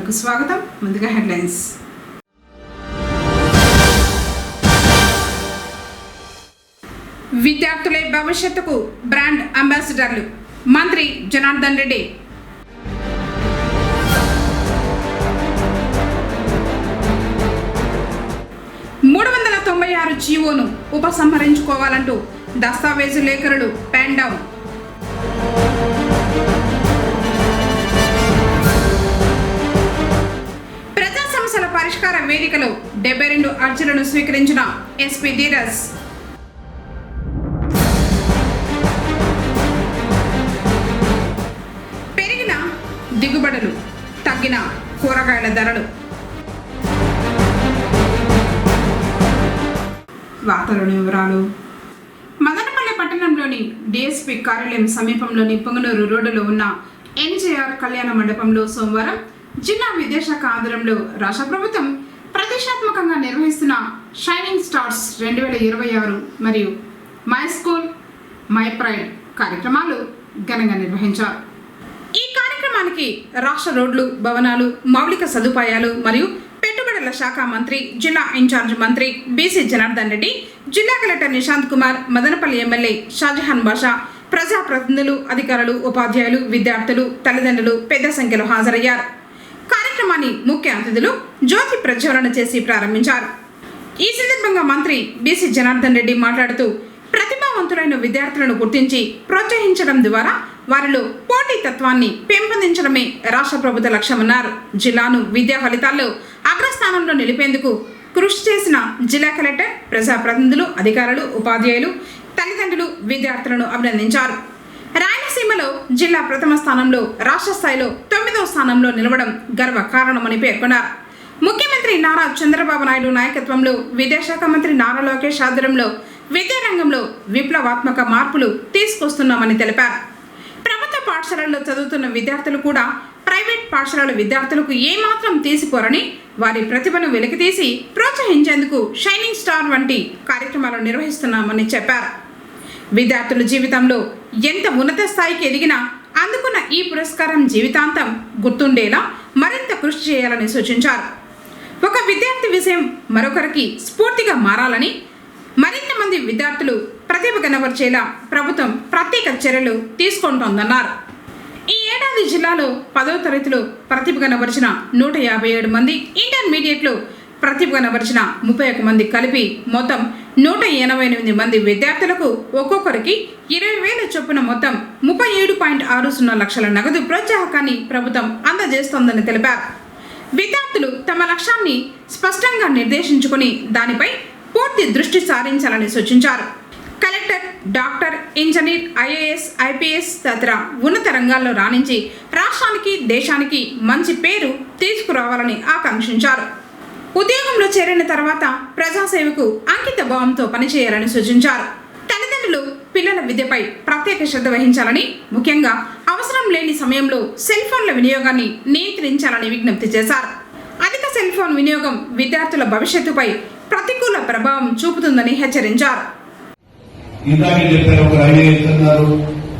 వార్తలకు స్వాగతం. ముందుగా హెడ్లైన్స్. విద్యార్థులే భవిష్యత్తుకు బ్రాండ్ అంబాసిడర్లు మంత్రి జనార్దన్ రెడ్డి. జీవోను ఉపసంహరించుకోవాలంటూ దస్తావేజు లేఖరులు పెన్ డౌన్. ప్రజా సమస్యల పరిష్కార వేదికలో 72 అర్జీలను స్వీకరించిన ఎస్పీ ధీరజ్. పెరిగిన దిగుబడులు, తగ్గిన కూరగాయల ధరలు. వార్తలోని వివరాలు. మదనపల్లి పట్టణంలోని డిఎస్పీ కార్యాలయం సమీపంలోని పొంగనూరు రోడ్డులో ఉన్న ఎన్జేఆర్ కళ్యాణ మండపంలో సోమవారం జిల్లా విద్యాశాఖ ఆధ్వర్యంలో రాష్ట్ర ప్రభుత్వం ప్రతిష్టాత్మకంగా నిర్వహిస్తున్న షైనింగ్ స్టార్స్ 2026 మరియు మై స్కూల్ మై ప్రైడ్ కార్యక్రమాలు ఘనంగా నిర్వహించారు. ఈ కార్యక్రమానికి రాష్ట్ర రోడ్లు, భవనాలు, మౌలిక సదుపాయాలు మరియు పెట్టుబడుల శాఖ మంత్రి, జిల్లా ఇన్ఛార్జ్ మంత్రి బీసీ జనార్దన్ రెడ్డి, జిల్లా కలెక్టర్ నిశాంత్ కుమార్, మదనపల్లి ఎమ్మెల్యే షాజహాన్ బాషా, ప్రజాప్రతినిధులు, అధికారులు, ఉపాధ్యాయులు, విద్యార్థులు, తల్లిదండ్రులు పెద్ద సంఖ్యలో హాజరయ్యారు. కార్యక్రమాన్ని ముఖ్య అతిథులు జ్యోతి ప్రజ్వలన చేసి ప్రారంభించారు. ఈ సందర్భంగా మంత్రి బీసీ జనార్దన్ రెడ్డి మాట్లాడుతూ, ప్రతిభావంతులైన విద్యార్థులను గుర్తించి ప్రోత్సహించడం ద్వారా వారిలో పోటీతత్వాన్ని పెంపొందించడమే రాష్ట్ర ప్రభుత్వ లక్ష్యమన్నారు. జిల్లాను విద్యా ఫలితాల్లో అగ్రస్థానంలో నిలిపేందుకు కృషి చేసిన జిల్లా కలెక్టర్, ప్రజాప్రతినిధులు, అధికారులు, ఉపాధ్యాయులు, తల్లిదండ్రులు, విద్యార్థులను అభినందించారు. రాయలసీమలో జిల్లా ప్రథమ స్థానంలో, రాష్ట్ర స్థాయిలో 9వ స్థానంలో నిలవడం గర్వకారణమని పేర్కొన్నారు. ముఖ్యమంత్రి నారా చంద్రబాబు నాయుడు నాయకత్వంలో, విద్యాశాఖ మంత్రి నారా లోకేష్ ఆధ్వర్యంలో విద్యారంగంలో విప్లవాత్మక మార్పులు తీసుకొస్తున్నామని తెలిపారు. ప్రభుత్వ పాఠశాలల్లో చదువుతున్న విద్యార్థులు కూడా ప్రైవేట్ పాఠశాలల విద్యార్థులకు ఏమాత్రం తీసిపోరని, వారి ప్రతిభను వెలికితీసి ప్రోత్సహించేందుకు షైనింగ్ స్టార్ వంటి కార్యక్రమాలు నిర్వహిస్తున్నామని చెప్పారు. విద్యార్థుల జీవితంలో ఎంత ఉన్నత స్థాయికి ఎదిగినా అందుకున్న ఈ పురస్కారం జీవితాంతం గుర్తుండేలా మరింత కృషి చేయాలని సూచించారు. ఒక విద్యార్థి విషయం మరొకరికి స్ఫూర్తిగా మారాలని, మరింత మంది విద్యార్థులు ప్రతిభ కనబరిచేలా ప్రభుత్వం ప్రత్యేక చర్యలు తీసుకుంటోందన్నారు. ఈ ఏడాది జిల్లాలో 10వ తరగతిలో ప్రతిభ కనబరిచిన 157 మంది, ఇంటర్మీడియట్లో ప్రతిభ కనబరిచిన 31 మంది కలిపి మొత్తం 188 మంది విద్యార్థులకు ఒక్కొక్కరికి 20,000 చొప్పున మొత్తం 37.60 లక్షల నగదు ప్రోత్సాహకాన్ని ప్రభుత్వం అందజేస్తోందని తెలిపారు. విద్యార్థులు తమ లక్ష్యాన్ని స్పష్టంగా నిర్దేశించుకుని దానిపై పూర్తి దృష్టి సారించాలని సూచించారు. Collector, doctor, engineer, IAS, IPS తదితర ఉన్నత రంగాల్లో రాణించి రాష్ట్రానికి, దేశానికి మంచి పేరు తీసుకురావాలని ఆకాంక్షించారు. ఉద్యోగంలో చేరిన తర్వాత ప్రజాసేవకు అంకిత భావంతో పనిచేయాలని సూచించారు. తల్లిదండ్రులు పిల్లల విద్యపై ప్రత్యేక శ్రద్ధ వహించాలని, ముఖ్యంగా అవసరం లేని సమయంలో సెల్ ఫోన్ల వినియోగాన్ని నియంత్రించాలని విజ్ఞప్తి చేశారు. అధిక సెల్ ఫోన్ వినియోగం విద్యార్థుల భవిష్యత్తుపై ప్రతికూల ప్రభావం చూపుతుందని హెచ్చరించారు. ఇందాకే చెప్పారు, ఒక ఐఏఎస్ అన్నారు,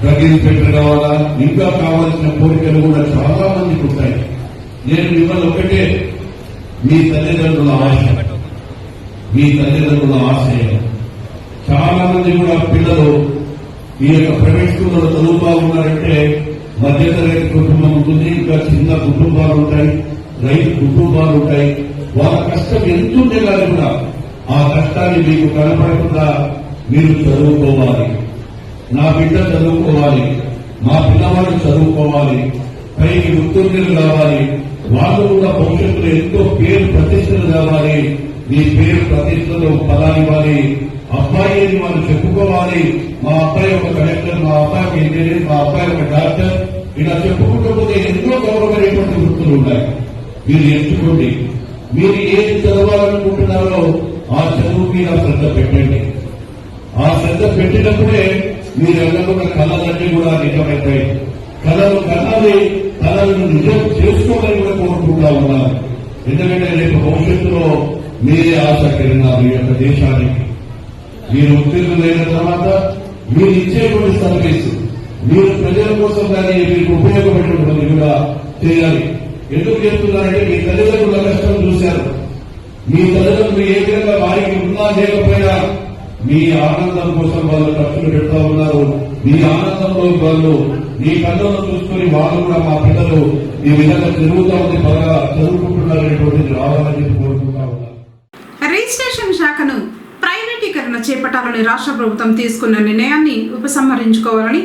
డ్రగ్ ఇన్స్పెక్టర్ కావాలా, ఇంకా కావాల్సిన కోరికలు కూడా చాలా మందికి ఉంటాయి. నేను మిమ్మల్ని ఒకటే, మీ తల్లిదండ్రుల ఆశ, మీ తల్లిదండ్రుల ఆశయం. చాలా మంది కూడా పిల్లలు ఈ యొక్క ప్రైవేట్ స్కూల్లో చదువుతా ఉన్నారంటే మధ్యతరగతి కుటుంబం ఉంటుంది, ఇంకా చిన్న కుటుంబాలు ఉంటాయి, రైతు కుటుంబాలు ఉంటాయి. వాళ్ళ కష్టం ఎంతుంటే కానీ కూడా ఆ కష్టాన్ని మీకు కనపడకుండా మీరు చదువుకోవాలి. నా బిడ్డ చదువుకోవాలి, మా పిల్లవాడు చదువుకోవాలి, పైకి ఉత్తీర్ణులు కావాలి, వాళ్ళు కూడా భవిష్యత్తులో ఎంతో పేరు ప్రతిష్టలు కావాలి. మీ పేరు ప్రతిష్టలు పదానివ్వాలి, అబ్బాయి అని వాళ్ళు చెప్పుకోవాలి. మా అబ్బాయి ఒక కలెక్టర్, మా అబ్బాయి ఒక ఇంజనీర్, మా అబ్బాయి ఒక డాక్టర్, ఇలా చెప్పుకుంటూ ఎన్నో గౌరవమైనటువంటి వృత్తులు ఉన్నాయి. మీరు ఎంచుకోండి. మీరు ఏది చదవాలనుకుంటున్నారో ఆ చదువు మీద శ్రద్ధ పెట్టండి. ఆ శ్రద్ధ పెట్టినప్పుడే మీరు ఎల్లకున్న కళలన్నీ కూడా నిజమవుతాయి. కళలు కళాలి, కళలను నిజం చేసుకోవాలని కూడా కోరుకుంటా ఉన్నారు. ఎందుకంటే రేపు భవిష్యత్తులో మీరే ఆశ కిరణాలు ఈ యొక్క దేశానికి. మీరు ఉత్తీర్ణులైన తర్వాత మీరు ఇచ్చేటువంటి సర్వీస్, మీరు ప్రజల కోసం కానీ మీకు ఉపయోగపడేటువంటి కూడా చేయాలి. ఎందుకు చెప్తున్నారంటే మీ తల్లిదండ్రుల కష్టం చూశారు. మీ తల్లిదండ్రులు ఏ విధంగా వారికి ఉన్నా లేకపోయినా మీ ఆనందం కోసం వాళ్ళు ఖర్చులు పెడతా ఉన్నారు. మీ ఆనందంలో వాళ్ళు మీ కళ్ళను చూసుకుని వాళ్ళు కూడా మా పిల్లలు ఈ విధంగా తిరుగుతూ ఉంది, బాగా చదువుకుంటున్నారనేటువంటిది రావాలని చెప్పి కోరుకుంటా ఉన్నారు. రిజిస్ట్రేషన్ శాఖను ప్రైవేటీకరణ చేపట్టాలని రాష్ట్ర ప్రభుత్వం తీసుకున్న నిర్ణయాన్ని ఉపసంహరించుకోవాలని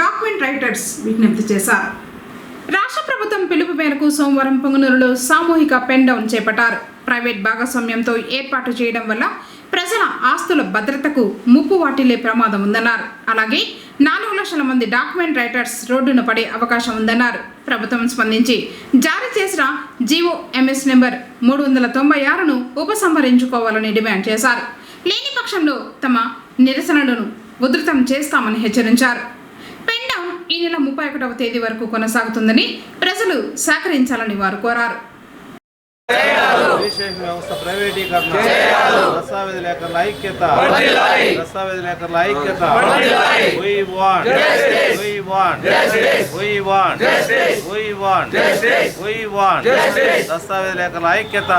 డాక్యుమెంట్ రైటర్స్ విజ్ఞప్తి చేశారు. రాష్ట్ర ప్రభుత్వం పిలుపు మేరకు సోమవారం పొంగనూరులో సామూహిక పెన్ డౌన్ చేపట్టారు. ప్రైవేట్ భాగస్వామ్యంతో ఏర్పాటు చేయడం వల్ల ప్రజల ఆస్తుల భద్రతకు ముప్పు వాటిల్లే ప్రమాదం ఉందన్నారు. అలాగే 4 లక్షల మంది డాక్యుమెంట్ రైటర్స్ రోడ్డున పడే అవకాశం ఉందన్నారు. ప్రభుత్వం స్పందించి జారీ చేసిన GOMS నెంబర్ 396ను ఉపసంహరించుకోవాలని డిమాండ్ చేశారు. లేని పక్షంలో తమ నిరసనలను ఉధృతం చేస్తామని హెచ్చరించారు. పెన్ డౌన్ ఈ నెల 31వ తేదీ వరకు కొనసాగుతుందని ప్రజలు సహకరించాలని వారు కోరారు. రిజిస్ట్రేషన్ వ్యవస్థ ప్రైవేటీకరణ, దస్తావేజులేఖల ఐక్యత, దస్తావేజులేఖల ఐక్యత. We want దస్తావేజులేఖల ఐక్యత.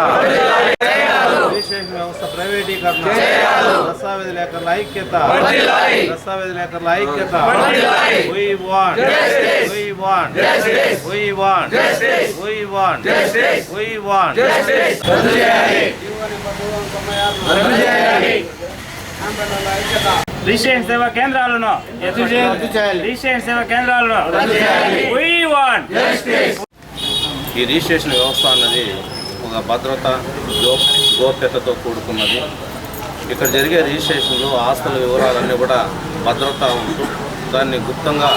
రిజిస్ట్రేషన్ వ్యవస్థ ప్రైవేటీకరణ, దస్తావేజులేఖల ఐక్యత, దస్తావేజులేఖల ఐక్యత. We want రిజిస్ట్రేషన్ సేవా కేంద్రాలను రిజిస్ట్రేషన్ సేవా కేంద్రాలను ఈ రిజిస్ట్రేషన్ వ్యవస్థ అన్నది ఒక భద్రత, గోప్యతతో కూడుకున్నది. ఇక్కడ జరిగే రిజిస్ట్రేషన్లో ఆస్తుల వివరాలన్నీ కూడా భద్రత ఉంటూ దాన్ని గుప్తంగా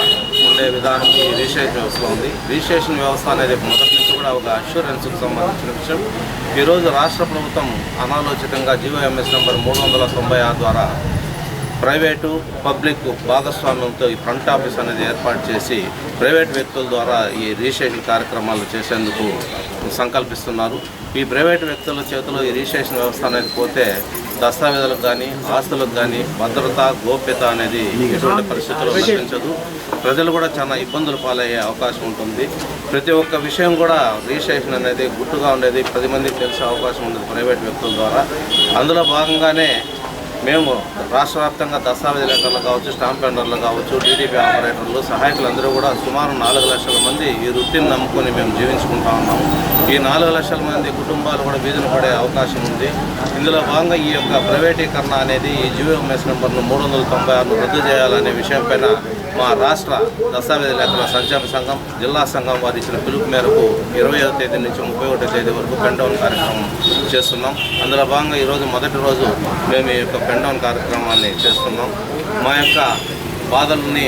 ఉండే విధానం ఈ రిజిస్ట్రేషన్ వ్యవస్థలో ఉంది. రిజిస్ట్రేషన్ వ్యవస్థ అనేది మొదటి నుంచి కూడా ఒక అష్యూరెన్స్కు సంబంధించిన విషయం. ఈరోజు రాష్ట్ర ప్రభుత్వం అనాలోచితంగా GOMS నెంబర్ 396 ద్వారా ప్రైవేటు పబ్లిక్ భాగస్వామ్యంతో ఈ ఫ్రంట్ ఆఫీస్ అనేది ఏర్పాటు చేసి ప్రైవేట్ వ్యక్తుల ద్వారా ఈ రిజిస్ట్రేషన్ కార్యక్రమాలు చేసేందుకు సంకల్పిస్తున్నారు. ఈ ప్రైవేటు వ్యక్తుల చేతిలో ఈ రిజిస్ట్రేషన్ వ్యవస్థ అనేది పోతే దస్తావేజులకు కానీ ఆస్తులకు కానీ భద్రత, గోప్యత అనేది ఎటువంటి పరిస్థితుల్లో లభించదు. ప్రజలు కూడా చాలా ఇబ్బందులు పాలయ్యే అవకాశం ఉంటుంది. ప్రతి ఒక్క విషయం కూడా రిజిస్ట్రేషన్ అనేది గుట్టుగా ఉండేది 10 మందికి తెలిసే అవకాశం ఉండదు ప్రైవేట్ వ్యక్తుల ద్వారా. అందులో భాగంగానే మేము రాష్ట్ర వ్యాప్తంగా దస్తావేజులేఖలు కావచ్చు, స్టాంప్ పెండర్లు కావచ్చు, DDP ఆపరేటర్లు, సహాయకులందరూ కూడా సుమారు 4 లక్షల మంది ఈ వృత్తిని నమ్ముకొని మేము జీవించుకుంటా ఉన్నాము. ఈ 4 లక్షల మంది కుటుంబాలు కూడా వీధిన పడే అవకాశం ఉంది. ఇందులో భాగంగా ఈ యొక్క ప్రైవేటీకరణ అనేది ఈ GOMS నెంబర్ను 396ను రద్దు చేయాలనే విషయంపైన మా రాష్ట్ర దస్తావేజులేఖల సంక్షేమ సంఘం, జిల్లా సంఘం వారు ఇచ్చిన పిలుపు మేరకు 20వ తేదీ నుంచి 31వ తేదీ వరకు పెన్ డౌన్ కార్యక్రమం చేస్తున్నాం. అందులో భాగంగా ఈరోజు మొదటి రోజు మేము ఈ యొక్క పెన్ డౌన్ కార్యక్రమాన్ని చేస్తున్నాం. మా యొక్క బాధల్ని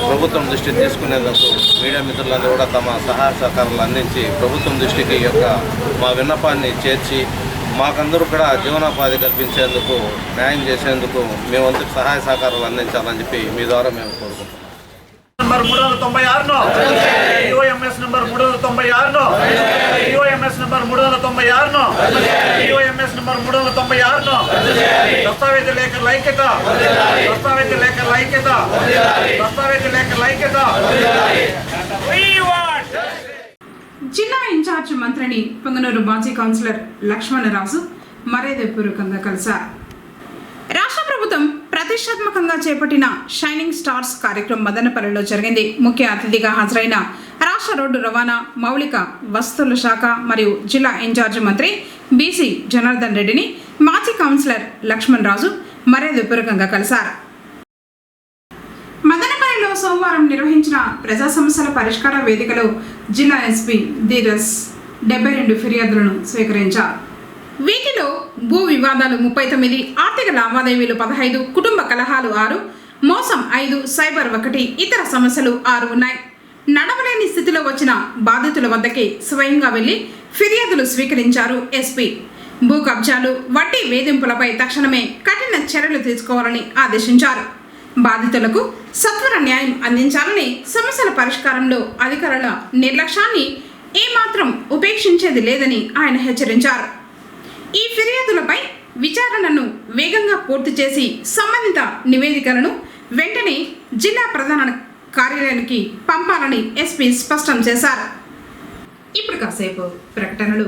ప్రభుత్వం దృష్టికి తీసుకునేందుకు మీడియా మిత్రులందరూ కూడా తమ సహాయ సహకారాలు అందించి ప్రభుత్వం దృష్టికి ఈ యొక్క మా విన్నపాన్ని చేర్చి మాకందరూ కూడా జీవనోపాధి కల్పించేందుకు, న్యాయం చేసేందుకు మేమందరూ సహాయ సహకారాలు అందించాలని చెప్పి మీ ద్వారా మేము కోరుకుంటున్నాం. నెంబర్ 396ను GOMS నెంబర్ 396ను GOMS నెంబర్ 396ను GOMS నెంబర్ 396ను దస్తావేజులేఖల ఐక్యత, దస్తావేజులేఖల ఐక్యత, దస్తావేజులేఖల ఐక్యత. జిల్లా ఇన్ఛార్జ్ మంత్రిని పొంగనూరు మాజీ కౌన్సిలర్ లక్ష్మణరాజు మర్యాదపూర్వకంగా కలిశారు. రాష్ట్ర ప్రభుత్వం ప్రతిష్టాత్మకంగా చేపట్టిన షైనింగ్ స్టార్స్ కార్యక్రమం మదనపల్లిలో జరిగింది. ముఖ్య అతిథిగా హాజరైన రాష్ట్ర రోడ్డు రవాణా, మౌలిక వసతుల శాఖ మరియు జిల్లా ఇన్ఛార్జ్ మంత్రి BC జనార్దన్ రెడ్డిని మాజీ కౌన్సిలర్ లక్ష్మణ్ రాజు మర్యాదపూర్వకంగా కలిశారు. మదనపల్లిలో సోమవారం నిర్వహించిన ప్రజా సమస్యల పరిష్కార వేదికలో జిల్లా ఎస్పీ ధీరజ్ 72 ఫిర్యాదులను స్వీకరించారు. వీటిలో భూ వివాదాలు 39, ఆర్థిక లావాదేవీలు 15, కుటుంబ కలహాలు 6, మోసం 5, సైబర్ 1, ఇతర సమస్యలు 6 ఉన్నాయి. నడవలేని స్థితిలో వచ్చిన బాధితుల వద్దకే స్వయంగా వెళ్లి ఫిర్యాదులు స్వీకరించారు ఎస్పీ. భూ కబ్జాలు, వడ్డీ వేధింపులపై తక్షణమే కఠిన చర్యలు తీసుకోవాలని ఆదేశించారు. బాధితులకు సత్వర న్యాయం అందించాలని, సమస్యల పరిష్కారంలో అధికారుల నిర్లక్ష్యాన్ని ఏమాత్రం ఉపేక్షించేది లేదని ఆయన హెచ్చరించారు. ఈ ఫిర్యాదులపై విచారణను వేగంగా పూర్తి చేసి సంబంధిత నివేదికలను వెంటనే జిల్లా ప్రధాన కార్యాలయానికి పంపాలని ఎస్పీ స్పష్టం చేశారు. ఇప్పుడు కాసేపు ప్రకటనలు.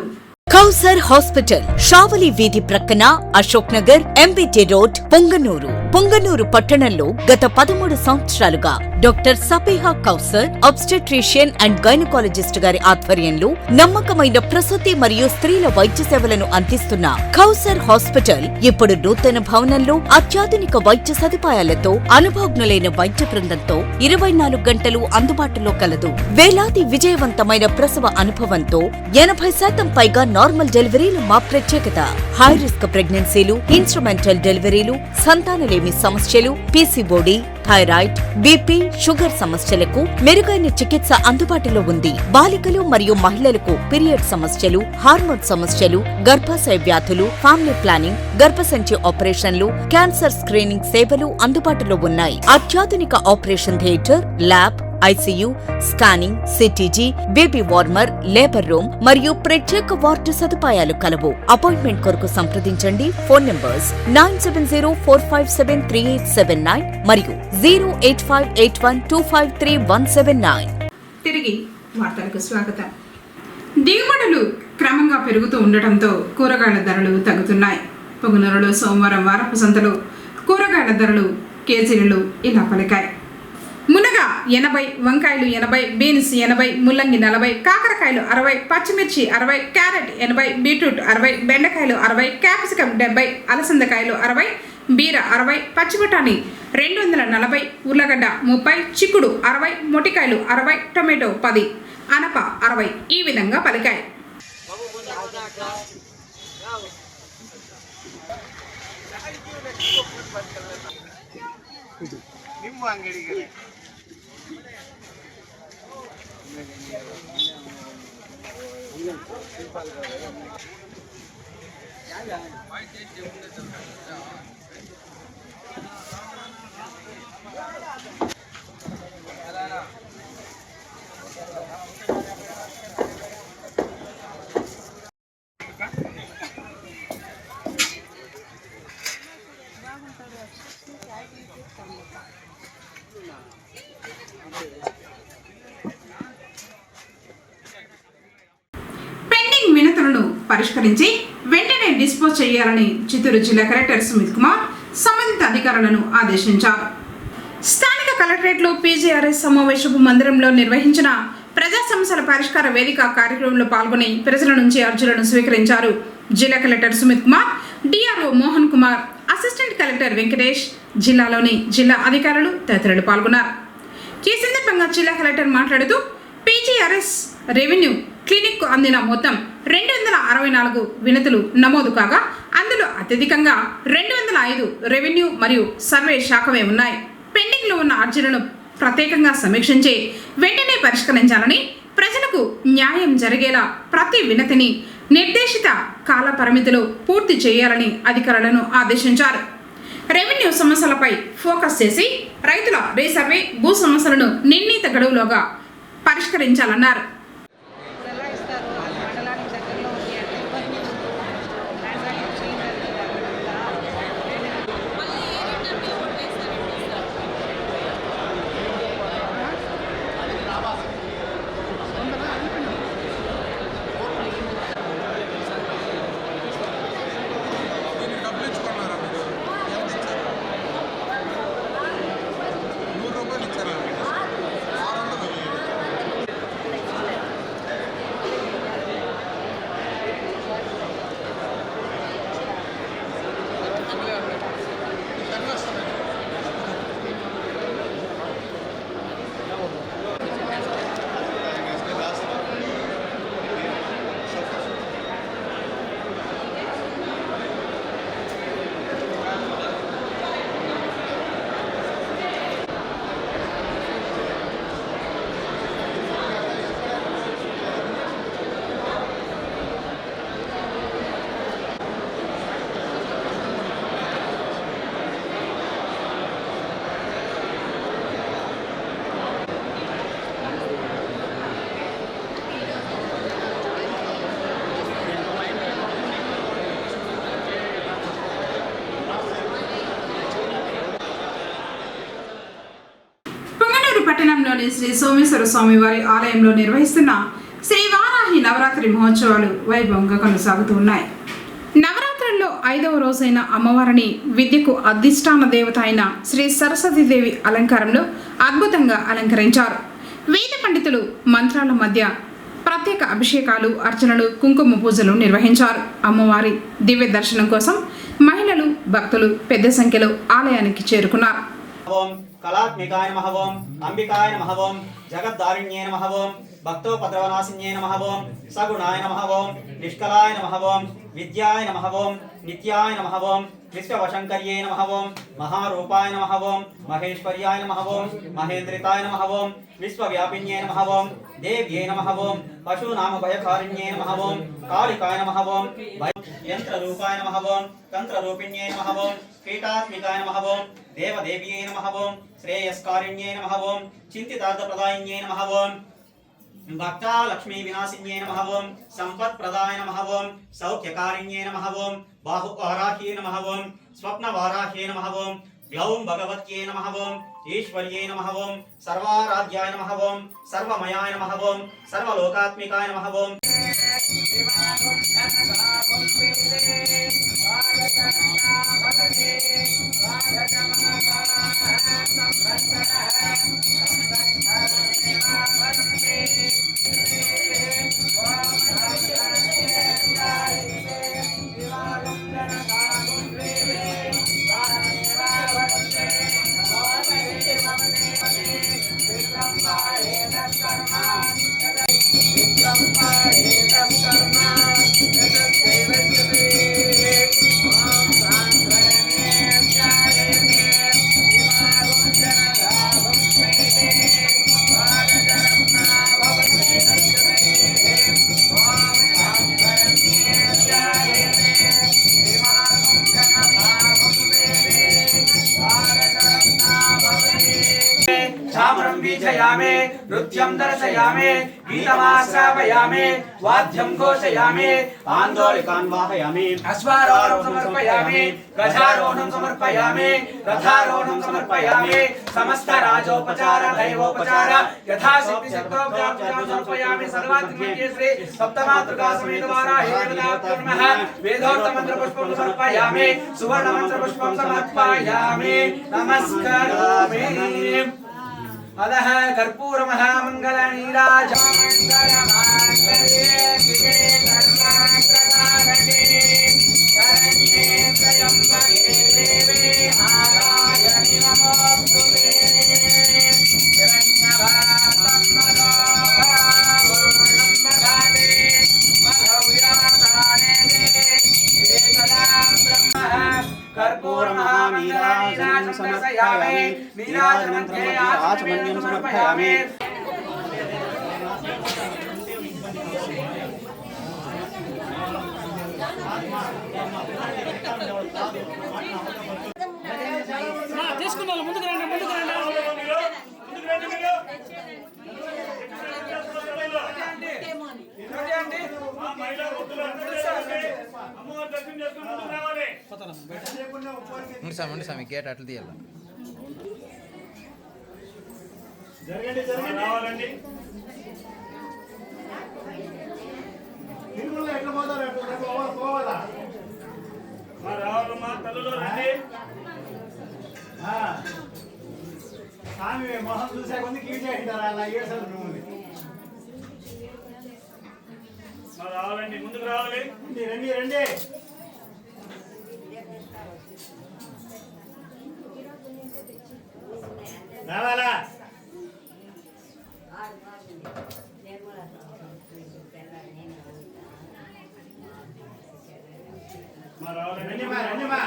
కౌసర్ హాస్పిటల్, షావలి వీధి ప్రక్కన, అశోక్ నగర్, ఎంబీటీ రోడ్, పొంగనూరు. పొంగనూరు పట్టణంలో గత 13 సంవత్సరాలుగా doctor Sabiha Kausar, obstetrician and gynaecologist గారి ఆధ్వర్యంలో నమ్మకమైన ప్రసూతి మరియు స్త్రీల వైద్య సేవలను అందిస్తున్న కౌసర్ హాస్పిటల్ ఇప్పుడు నూతన భవనంలో అత్యాధునిక వైద్య సదుపాయాలతో, అనుభవజ్ఞులైన వైద్య బృందంతో 24 గంటలు అందుబాటులో కలదు. వేలాది విజయవంతమైన ప్రసవ అనుభవంతో 80% పైగా నార్మల్ డెలివరీలు మా ప్రత్యేకత. హై రిస్క్ ప్రెగ్నెన్సీలు, ఇన్స్ట్రుమెంటల్ డెలివరీలు, సంతానలేమి సమస్యలు, పీసీఓడి, థైరాయిడ్, బీపీ, షుగర్ సమస్యలకు మెరుగైన చికిత్స అందుబాటులో ఉంది. బాలికలు మరియు మహిళలకు పీరియడ్ సమస్యలు, హార్మోన్ సమస్యలు, గర్భాశయ వ్యాధులు, ఫ్యామిలీ ప్లానింగ్, గర్భసంచి ఆపరేషన్లు, క్యాన్సర్ స్క్రీనింగ్ సేవలు అందుబాటులో ఉన్నాయి. అత్యాధునిక operation theatre, lab, ICU, scanning, CTG, baby warmer, labour room మరియు ప్రత్యేక వార్డు సదుపాయాలు కలవు. అపాయింట్మెంట్ కొరకు సంప్రదించండి. ఫోన్ నంబర్స్ 9704573879 మరియు 08581253179. తిరిగి వార్తలకు స్వాగతం. దిగుబడులు క్రమంగా పెరుగుతూ ఉండటంతో కూరగాయల ధరలు తగ్గుతున్నాయి. పొంగనూరులో సోమవారం వారపు సంతలో కూరగాయల ధరలు కేజీలలో ఇలా పలికాయి. మునగ 80, వంకాయలు 80, బీన్స్ 80, ముల్లంగి 40, కాకరకాయలు 60, పచ్చిమిర్చి 60, క్యారెట్ 80, బీట్రూట్ 60, బెండకాయలు 60, క్యాప్సికం 70, అలసందకాయలు 60, బీర 60, పచ్చిబటాణి 240, ఉర్లగడ్డ 30, చిక్కుడు 60, మొటికాయలు 60, టొమాటో 10, అనప 60 ఈ విధంగా పలికాయి. పెండింగ్ వినతులను పరిష్కరించి వెంటనే డిస్పోజ్ చేయాలని చిత్తూరు జిల్లా కలెక్టర్ సుమిత్ కుమార్ సంబంధిత అధికారులను ఆదేశించారు. స్థానిక కలెక్టరేట్లో పీజీఆర్ఎస్ సమావేశపు మందిరంలో నిర్వహించిన ప్రజా సమస్యల పరిష్కార వేదిక కార్యక్రమంలో పాల్గొని ప్రజల నుంచి అర్జీలను స్వీకరించారు. జిల్లా collector Sumit Kumar, DRO Mohan Kumar, assistant collector Venkatesh, జిల్లాలోని జిల్లా అధికారులు తదితరులు పాల్గొన్నారు. ఈ సందర్భంగా జిల్లా కలెక్టర్ మాట్లాడుతూ పీజీఆర్ఎస్ రెవెన్యూ క్లినిక్ అందిన మొత్తం 264 వినతులు నమోదు కాగా అందులో అత్యధికంగా 205 రెవెన్యూ మరియు సర్వే శాఖవే ఉన్నాయి. పెండింగ్లో ఉన్న అర్జీలను ప్రత్యేకంగా సమీక్షించి వెంటనే పరిష్కరించాలని, ప్రజలకు న్యాయం జరిగేలా ప్రతి వినతిని నిర్దేశిత కాల పరిమితిలో పూర్తి చేయాలని అధికారులను ఆదేశించారు. రెవెన్యూ సమస్యలపై ఫోకస్ చేసి రైతుల రీసర్వే, భూ సమస్యలను నిర్ణీత గడువులోగా పరిష్కరించాలన్నారు. పట్టణంలోని శ్రీ సోమేశ్వర స్వామి వారి ఆలయంలో నిర్వహిస్తున్న శ్రీ వారాహి నవరాత్రి మహోత్సవాలు వైభవంగా కొనసాగుతూ ఉన్నాయి. నవరాత్రుల్లో 5వ రోజైన అమ్మవారిని విద్యకు అధిష్టాన దేవత అయిన శ్రీ సరస్వతీదేవి అలంకారంలో అద్భుతంగా అలంకరించారు. వేద పండితులు మంత్రాల మధ్య ప్రత్యేక అభిషేకాలు, అర్చనలు, కుంకుమ పూజలు నిర్వహించారు. అమ్మవారి దివ్య దర్శనం కోసం మహిళలు, భక్తులు పెద్ద సంఖ్యలో ఆలయానికి చేరుకున్నారు. ఓం కళాత్మికాయ నమః ఓం అంబికాయ నమః ఓం జగద్దారిణ్యే నమః ఓం భక్తోపద్రవనాశిన్యే నమః ఓం సగుణాయ నమః ఓం నిష్కలాయ నమః ఓం విద్యాయ నమః ఓం నిత్యాయ నమః ఓం విశ్వవశంకర్యే నమః ఓం మహారూపాయ నమః ఓం మహేశ్వర్యాయ నమః ఓం మహేంద్రితాయ నమః ఓం విశ్వవ్యాపిన్యే నమః ఓం దేవ్యే నమః ఓం పశూనామ భయకారిణ్యే నమః ఓం కాళికాయ నమః ఓం యంత్రరూపాయ నమః ఓం తంత్రరూపిణ్యే నమః ఓం కీటాత్మికాయ నమః ఓం దేవదేవ్యే నమః ఓం శ్రేయస్కారిణ్యే నమః ఓం చింతితార్థప్రదాయిన్యే నమః ఓం భక్తా లక్ష్మీ వినాశిన్యే నమః ఓం సంపత్ప్రదాయ నమః ఓం సౌఖ్యకారిణ్యే నమః ఓం బాహువారాహ్యే నమః ఓం స్వప్నవారాహ్యే నమః ఓం గ్లౌం భగవత్యే నమః ఓం ఈశ్వర్యే నమః ఓం సర్వారాధ్యాయ నమః ఓం సర్వమయాయ నమః ఓం సర్వలోకాత్మికాయ నమః ఓం चामरं बीजयामि नृत्यं दर्शयामि गीतमाश्रावयामि वाद्यं घोषयामि आन्दोलिकान् वाहयामि अश्वारोहणं समर्पयामि गजारोहणं समर्पयामि रथारोहणं समर्पयामि समस्त राजोपचार दैवोपचार यथाशक्ति शक्तोपचार समर्पयामि सर्वात्मके श्री सप्तमातृका समेत वाराहि देवताभ्यो नमः वेदोक्त मंत्र पुष्पं समर्पयामि सुवर्ण मंत्र पुष्पं समर्पयामि नमस्करोमि अदः कर्पूर महामंगल नीराजमंगल मांगल्ये शिवे सर्वार्थसाधके शरण्ये त्र्यंबके देवे नारायणि नमोस्तुते हिरण्यवासं मनोहरं ददाते मधुव्यासाने एकदां ब्रह्मः कर्पूर महामंगल समर्पयामि नीराजमन्त्रे आचमन्यं समर्पयामि తీసుకున్నాను ముందుకు రండి ఉండి స్వామి గేట్ అట్లా తీయాలి. రావాలండి ఎట్లా పోతారా రావాలమ్మా తల్లులో రండి స్వామి మొహం చూసే కొంది కీచేయంటారా అలా ఏసారు నువ్వు రావాలండి ముందుకు రావాలి రండి రండి రావాలా రండి మా రండి మా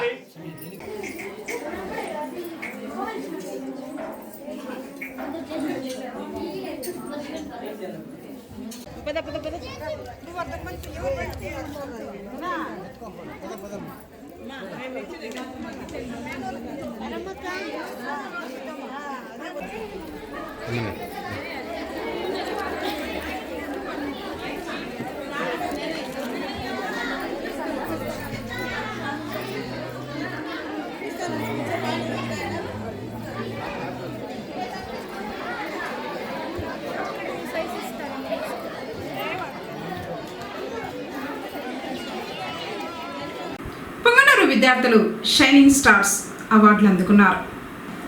విద్యార్థులు షైనింగ్ స్టార్స్ అవార్డులు అందుకున్నారు.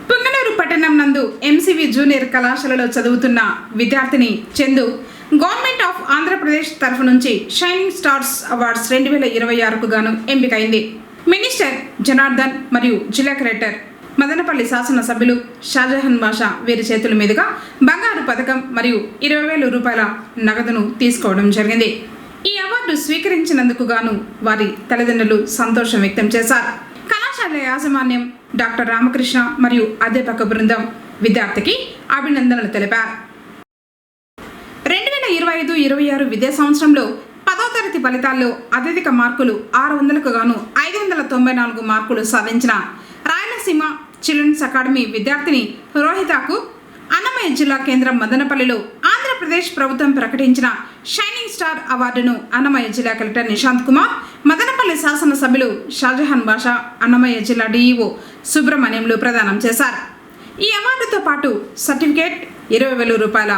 పుంగనూరు పట్టణం నందు ఎంసీవీ జూనియర్ కళాశాలలో చదువుతున్న విద్యార్థిని చందు గవర్నమెంట్ ఆఫ్ ఆంధ్రప్రదేశ్ తరఫు నుంచి షైనింగ్ స్టార్స్ అవార్డ్స్ 2026కు గాను ఎంపికైంది. మినిస్టర్ జనార్దన్ మరియు జిల్లా కలెక్టర్ మదనపల్లి శాసనసభ్యులు షాజహాన్ బాషా వీరి చేతుల మీదుగా బంగారు పథకం మరియు 20,000 రూపాయల నగదును తీసుకోవడం జరిగింది. ఈ అవార్డు స్వీకరించినందుకు గాను వారి తల్లిదండ్రులు సంతోషం వ్యక్తం చేశారు. కళాశాల యాజమాన్యం, డాక్టర్ రామకృష్ణ మరియు అధ్యాపక బృందం విద్యార్థికి అభినందనలు తెలిపారు. 2025-26 విద్యా సంవత్సరంలో 10వ తరగతి ఫలితాల్లో అత్యధిక మార్కులు 600కు గాను 594 మార్కులు సాధించిన రాయలసీమ చిల్డ్రన్స్ అకాడమీ విద్యార్థిని రోహితకు అన్నమయ్య జిల్లా కేంద్రం మదనపల్లిలో ఆంధ్రప్రదేశ్ ప్రభుత్వం ప్రకటించిన షైనింగ్ స్టార్ అవార్డును అన్నమయ్య జిల్లా కలెక్టర్ నిశాంత్ కుమార్, మదనపల్లి శాసనసభ్యులు షాజహాన్ బాషా, అన్నమయ్య జిల్లా డీఈఓ సుబ్రహ్మణ్యంలు ప్రదానం చేశారు. ఈ అవార్డుతో పాటు సర్టిఫికేట్, 20,000 రూపాయల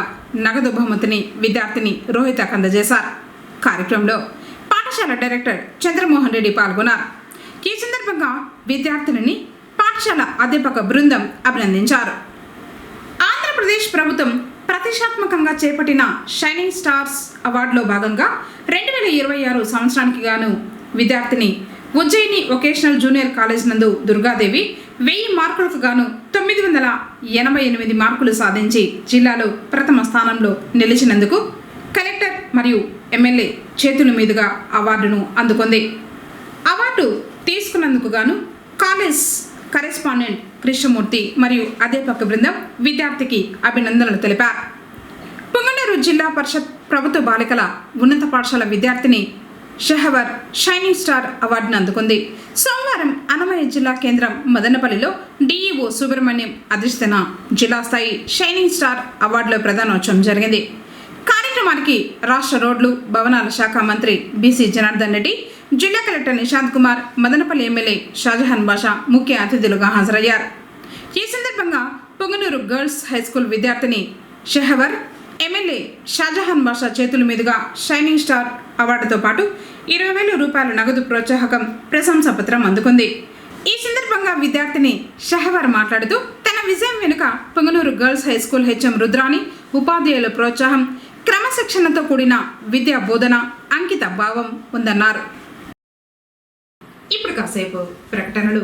నగదు బహుమతిని విద్యార్థిని రోహితకు అందజేశారు. కార్యక్రమంలో పాఠశాల డైరెక్టర్ చంద్రమోహన్ రెడ్డి పాల్గొన్నారు. ఈ సందర్భంగా విద్యార్థిని పాఠశాల అధ్యాపక బృందం అభినందించారు. ఆంధ్రప్రదేశ్ ప్రభుత్వం ప్రతిష్టాత్మకంగా చేపట్టిన షైనింగ్ స్టార్స్ అవార్డులో భాగంగా 2026 సంవత్సరానికి గాను విద్యార్థిని ఉజ్జయిని వొకేషనల్ జూనియర్ కాలేజ్ నందు దుర్గాదేవి 1000 మార్కులకు గాను 988 మార్కులు సాధించి జిల్లాలో ప్రథమ స్థానంలో నిలిచినందుకు కలెక్టర్ మరియు ఎమ్మెల్యే చేతుల మీదుగా అవార్డును అందుకుంది. అవార్డు తీసుకున్నందుకు గాను కాలేజ్ కరెస్పాండెంట్ కృష్ణమూర్తి మరియు అధ్యాపక బృందం విద్యార్థికి అభినందనలు తెలిపారు. పుంగనూరు జిల్లా పరిషత్ ప్రభుత్వ బాలికల ఉన్నత పాఠశాల విద్యార్థిని షహవర్ షైనింగ్ స్టార్ అవార్డును అందుకుంది. సోమవారం అన్నమయ్య జిల్లా కేంద్రం మదనపల్లిలో డీఈఓ సుబ్రహ్మణ్యం అధ్యక్షతన జిల్లా స్థాయి షైనింగ్ స్టార్ అవార్డుల ప్రదానోత్సవం జరిగింది. కార్యక్రమానికి రాష్ట్ర రోడ్లు భవనాల శాఖ మంత్రి బీసీ జనార్దన్ రెడ్డి, జిల్లా కలెక్టర్ నిశాంత్ కుమార్, మదనపల్లి ఎమ్మెల్యే షాజహాన్ బాషా ముఖ్య అతిథులుగా హాజరయ్యారు. ఈ సందర్భంగా పొంగనూరు గర్ల్స్ హైస్కూల్ విద్యార్థిని షెహవర్ ఎమ్మెల్యే షాజహాన్ బాషా చేతుల మీదుగా షైనింగ్ స్టార్ అవార్డుతో పాటు 20,000 రూపాయల నగదు ప్రోత్సాహకం ప్రశంసాపత్రం అందుకుంది. ఈ సందర్భంగా విద్యార్థిని షెహవర్ మాట్లాడుతూ తన విజయం వెనుక Punganur girls high school HM Rudrani, ఉపాధ్యాయుల ప్రోత్సాహం, క్రమశిక్షణతో కూడిన విద్యా బోధన, అంకిత భావం ఉందన్నారు. ఇప్పుడు కాసేపు ప్రకటనలు.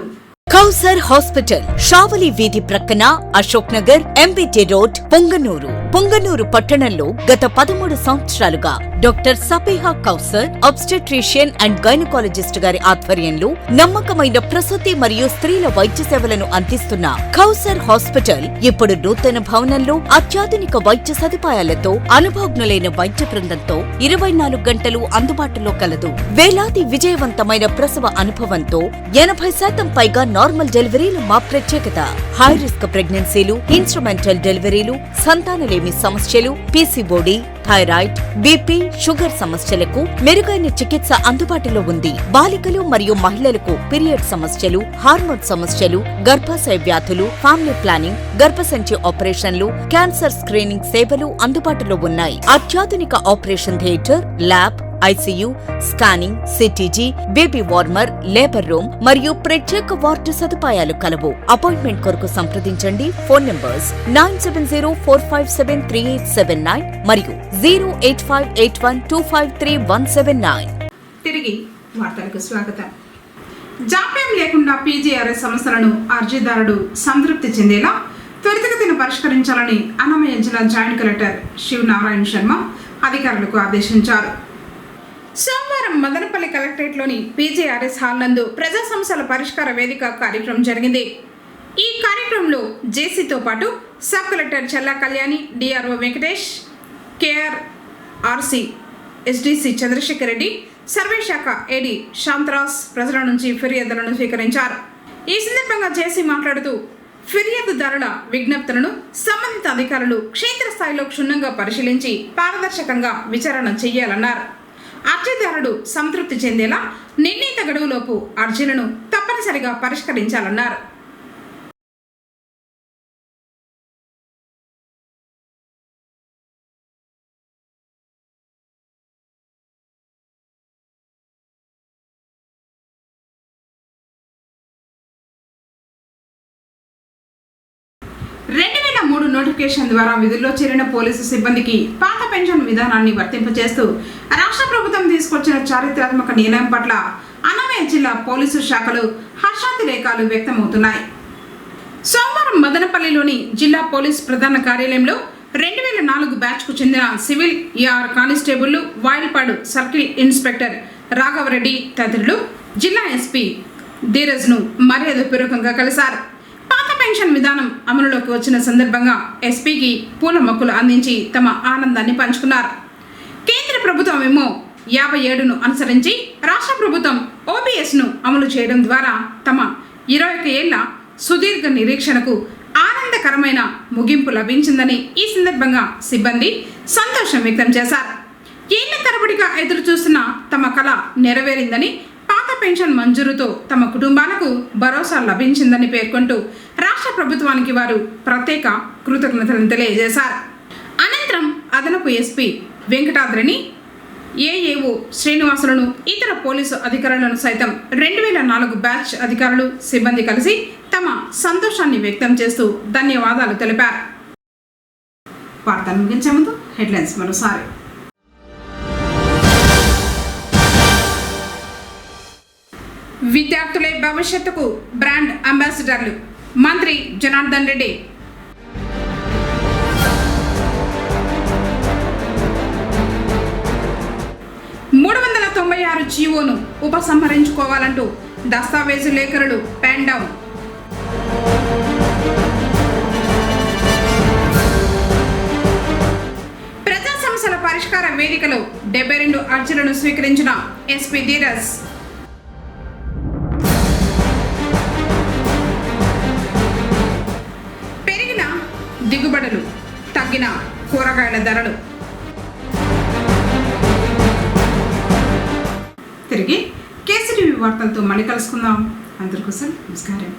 కౌసర్ హాస్పిటల్, షావలి వీధి ప్రక్కన, అశోక్ నగర్, ఎంబీటీ రోడ్, పొంగనూరు. పొంగనూరు పట్టణంలో గత 13 సంవత్సరాలుగా doctor Sabiha Kausar obstetrician and gynaecologist గారి ఆధ్వర్యంలో నమ్మకమైన ప్రసూతి మరియు స్త్రీల వైద్య సేవలను అందిస్తున్న కౌసర్ హాస్పిటల్ ఇప్పుడు నూతన భవనంలో అత్యాధునిక వైద్య సదుపాయాలతో, అనుభవజ్ఞులైన వైద్య బృందంతో 24 గంటలు అందుబాటులో కలదు. వేలాది విజయవంతమైన ప్రసవ అనుభవంతో 80% పైగా నార్మల్ డెలివరీలు మా ప్రత్యేకత. హై రిస్క్ ప్రెగ్నెన్సీలు, ఇన్స్ట్రుమెంటల్ డెలివరీలు, సంతానలేమి సమస్యలు, పీసీఓడి, థైరాయిడ్, బీపీ, షుగర్ సమస్యలకు మెరుగైన చికిత్స అందుబాటులో ఉంది. బాలికలు మరియు మహిళలకు పీరియడ్ సమస్యలు, హార్మోన్ సమస్యలు, గర్భాశయ వ్యాధులు, ఫ్యామిలీ ప్లానింగ్, గర్భసంచి ఆపరేషన్లు, క్యాన్సర్ స్క్రీనింగ్ సేవలు అందుబాటులో ఉన్నాయి. అత్యాధునిక operation theatre, lab, ICU, scanning, CTG, baby warmer, labour room మరియు ప్రత్యేక వార్డు సదుపాయాలు కలవు. అపాయింట్మెంట్ కొరకు సంప్రదించండి. ఫోన్ నంబర్స్ 9704573879 మరియు 08581253179. తిరిగి వార్తలకు స్వాగతం. జాప్యం లేకుండా పీజీఆర్ఎస్ సమస్యలను అర్జీదారుడు సంతృప్తి చెందేలా త్వరితగతిన పరిష్కరించాలని అన్నమయ్య జిల్లా జాయింట్ కలెక్టర్ శివ్ నారాయణ శర్మ అధికారులకు ఆదేశించారు. సోమవారం మదనపల్లి కలెక్టరేట్లోని పీజీఆర్ఎస్ హాల్ నందు ప్రజా సమస్యల పరిష్కార వేదిక కార్యక్రమం జరిగింది. ఈ కార్యక్రమంలో జేసీతో పాటు sub collector Chella Kalyani, DRO Venkatesh, KRRC SDC Chandrasekhar Reddy, survey శాఖ ఏడీ శాంతరాజ్ ప్రజల నుంచి ఫిర్యాదులను స్వీకరించారు. ఈ సందర్భంగా జేసీ మాట్లాడుతూ ఫిర్యాదుదారుల విజ్ఞప్తులను సంబంధిత అధికారులు క్షేత్రస్థాయిలో క్షుణ్ణంగా పరిశీలించి పారదర్శకంగా విచారణ చేయాలన్నారు. అర్జీదారుడు సంతృప్తి చెందేలా నిర్ణీత గడువులోపు అర్జీలను తప్పనిసరిగా పరిష్కరించాలన్నారు. 2003 నోటిఫికేషన్ ద్వారా విధుల్లో చేరిన పోలీసు సిబ్బందికి పాత పెన్షన్ విధానాన్ని వర్తింపజేస్తూ రాష్ట్ర ప్రభుత్వం తీసుకొచ్చిన చారిత్రాత్మక నిర్ణయం పట్ల అన్నమయ్య జిల్లా పోలీసు శాఖలు హర్షాతిరేకాలు వ్యక్తమవుతున్నాయి. సోమవారం మదనపల్లిలోని జిల్లా పోలీస్ ప్రధాన కార్యాలయంలో 2004 బ్యాచ్కు చెందిన civil AR constable Vayalpadu circle inspector Raghava Reddy తదితరులు జిల్లా ఎస్పీ ధీరజ్ను మర్యాదపూర్వకంగా కలిశారు. పాత పెన్షన్ విధానం అమలులోకి వచ్చిన సందర్భంగా ఎస్పీకి పూల మొక్కలు అందించి తమ ఆనందాన్ని పంచుకున్నారు. కేంద్ర ప్రభుత్వం ఏమో 57ను అనుసరించి రాష్ట్ర ప్రభుత్వం ఓపీఎస్ను అమలు చేయడం ద్వారా తమ 21 ఏళ్ల సుదీర్ఘ నిరీక్షణకు ఆనందకరమైన ముగింపు లభించిందని ఈ సందర్భంగా సిబ్బంది సంతోషం వ్యక్తం చేశారు. ఏళ్ల తరబడిగా ఎదురు చూస్తున్న తమ కళ నెరవేరిందని, పాత పెన్షన్ మంజూరుతో తమ కుటుంబాలకు భరోసా లభించిందని పేర్కొంటూ రాష్ట్ర ప్రభుత్వానికి వారు ప్రత్యేక కృతజ్ఞతలను తెలియజేశారు. అనంతరం అదనపు ఎస్పీ వెంకటాద్రిని, ఏఏఓ శ్రీనివాసులను, ఇతర పోలీసు అధికారులను సైతం 2004 బ్యాచ్ అధికారులు సిబ్బంది కలిసి తమ సంతోషాన్ని వ్యక్తం చేస్తూ ధన్యవాదాలు తెలిపారు. వార్తను ముగించే ముందు హెడ్లైన్స్ మరోసారి. విద్యార్థులే భవిష్యత్తుకు బ్రాండ్ అంబాసిడర్లు, మంత్రి జనార్దన్ రెడ్డి. జీవోను ఉపసంహరించుకోవాలంటూ దస్తావేజు లేఖరులు పెన్ డౌన్. ప్రజా సమస్యల పరిష్కార వేదికలో 72 అర్జీలను స్వీకరించిన ఎస్పీ ధీరజ్. పెరిగిన దిగుబడులు, తగ్గిన కూరగాయల ధరలు. తిరిగి కేసీటీవీ వార్తలతో మళ్ళీ కలుసుకుందాం. అందరికోసం నమస్కారం.